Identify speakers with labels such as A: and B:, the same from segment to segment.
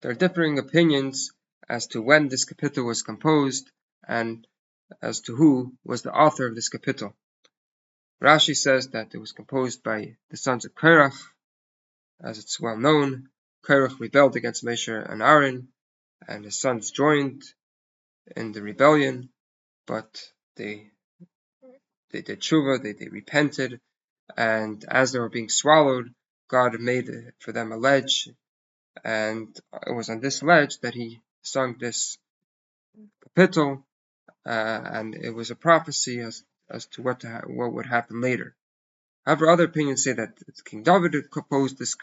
A: There are differing opinions as to when this capital was composed and as to who was the author of this capital. Rashi says that it was composed by the sons of Korach. As it's well known, Korach rebelled against Moshe and Aaron, and his sons joined in the rebellion, but they did tshuva, they repented, and as they were being swallowed, God made for them a ledge, and it was on this ledge that he sung this capital, and it was a prophecy as to what would happen later. However, other opinions say that King David composed this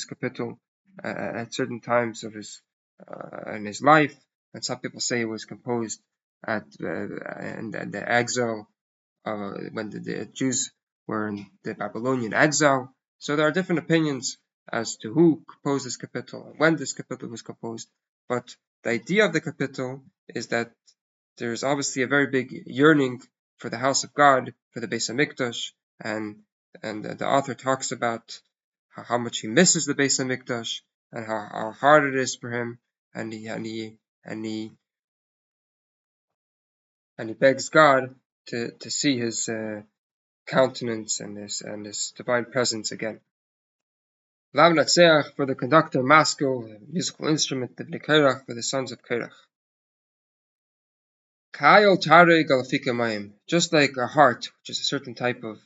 A: capital at certain times of in his life, and some people say it was composed at in the exile when the Jews were in the Babylonian exile. So there are different opinions as to who composed this capital and when this capital was composed. But the idea of the capital is that there's obviously a very big yearning for the house of God, for the Beis Hamikdash, and the author talks about how much he misses the Beis Hamikdash and how hard it is for him, and he begs God to see his countenance and his divine presence again. Lav Natseach for the conductor, maskil, musical instrument, the Bnei Korach for the sons of Korach. Kayol Tare Galafika Mayim, just like a hart, which is a certain type of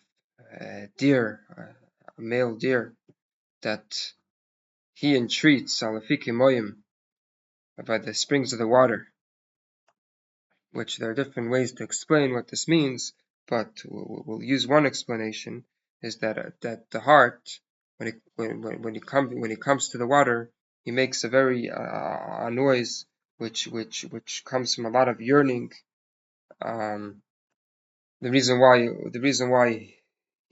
A: deer, a male deer, that he entreats Alafika Mayim by the springs of the water, which there are different ways to explain what this means, but we'll use one explanation, is that the hart, when he comes to the water, he makes a very a noise which comes from a lot of yearning. The reason why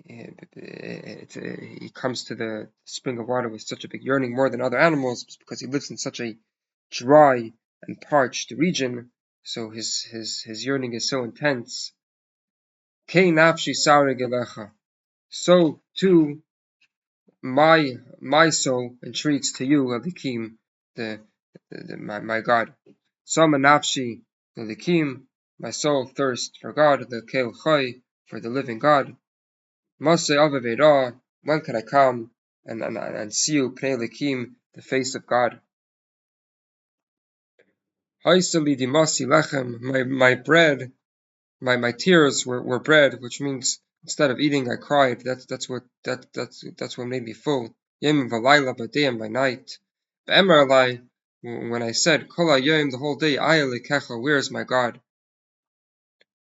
A: he comes to the spring of water with such a big yearning more than other animals is because he lives in such a dry and parched region, so his yearning is so intense. Kei nafshi saure gelecha, so too my soul entreats to you, Elikim, my God. Sama nafshi Elikim, my soul thirsts for God, the Kel Chai, for the living God. Masay Avavera, when can I come and see you, Pnei Elikim, the face of God? Haisali dimasi lechem, my bread, my tears were bread, which means instead of eating I cried. That's what made me full. Yom v'layla, by day and by night. V'emer alai, when I said kol hayom, the whole day, ayalikecha, where is my God?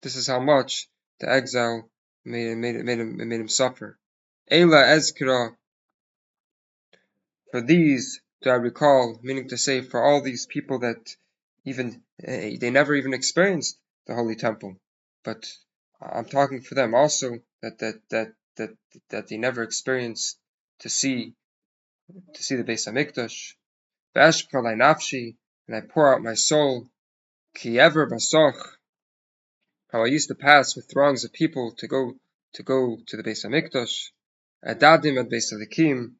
A: This is how much the exile made him suffer. Eila ezkira, for these do I recall, meaning to say for all these people that even they never even experienced the Holy Temple, but I'm talking for them also that they never experienced to see the Beis Hamikdash. V'eshkal nafshi, and I pour out my soul. Ki ever basoch, how I used to pass with throngs of people to go to the Beis Hamikdash. Adadim at Beis Elikim,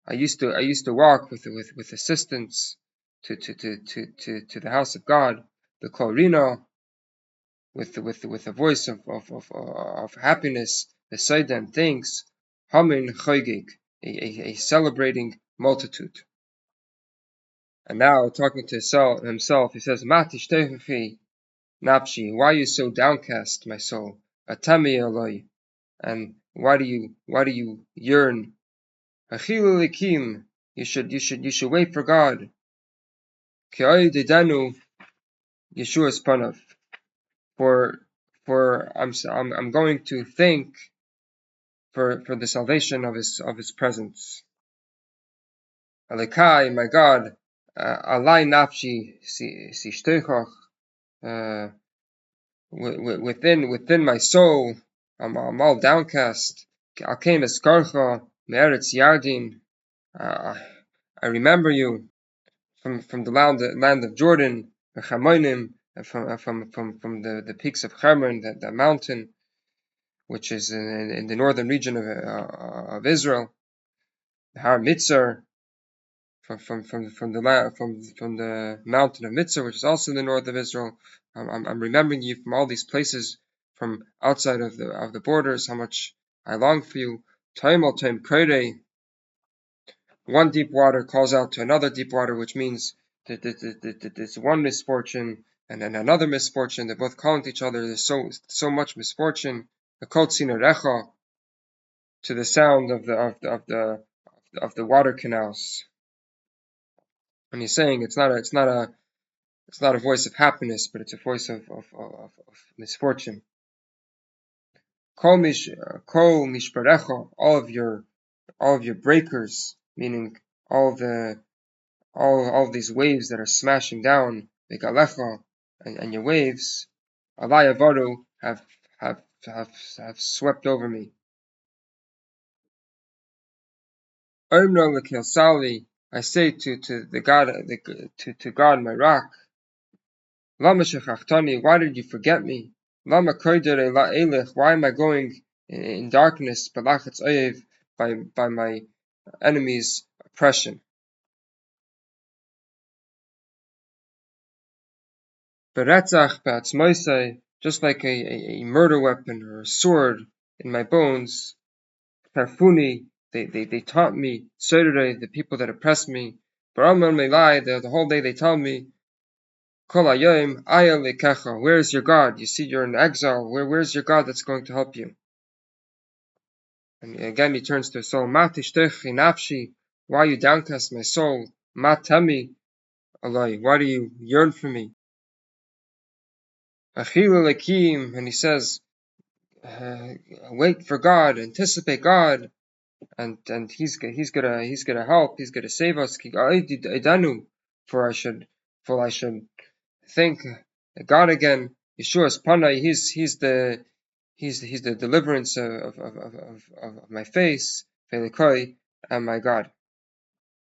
A: I used to walk with assistants to the house of God, the Korino, with a voice of happiness, beside them thanks, Hamin Choygig, a celebrating multitude. And now talking to himself, he says, Matish Tefifi Napshi, why are you so downcast, my soul? Atami Eloi, and why do you yearn? Achil Elikim, you should wait for God. Ki'oi dedanu Yeshua Spanav. For I'm going to thank for the salvation of his presence. Alekai, my God, alai nafshi sishteichach, within my soul, I'm all downcast. Alkein eskarcha me'eretz yardin. I remember you from the land of Jordan, Chamonim, from the peaks of Hermon, the mountain, which is in the northern region of Israel, the Har Mitzar, from the land, from the mountain of Mitzvah, which is also in the north of Israel. I'm remembering you from all these places, from outside of the borders. How much I long for you. Time al time kairei. One deep water calls out to another deep water, which means that there's one misfortune and then another misfortune. They're both calling to each other. There's so much misfortune. The kol tzinarecha, to the sound of the water canals. And he's saying it's not a voice of happiness, but it's a voice of misfortune. Kol mishparecha, all of your breakers, meaning all of these waves that are smashing down the galecha and your waves, alai avaru, have swept over me. Omno lekil, I say to the God, to God, my rock, Lama shechachtani, why did you forget me? Lama koidere la elech, why am I going in darkness, belachatz oyev, by my enemy's oppression? Beretzach be'atzmoisei, just like a murder weapon or a sword in my bones. Tarfuni, they taunt me. Soidere, the people that oppress me. Baramon melai, the whole day they tell me, Kol hayoim aya lekecha, where is your God? You see, you're in exile. Where's your God that's going to help you? And again he turns to his soul. Ma tishtechi nafshi, why are you downcast, my soul? Ma temi alai, why do you yearn for me? Achilu lekim, and he says, wait for God, anticipate God, and he's gonna help, he's gonna save us. For I should think God again. Yeshua's panai, he's the deliverance of my face, Velikoi, and my God.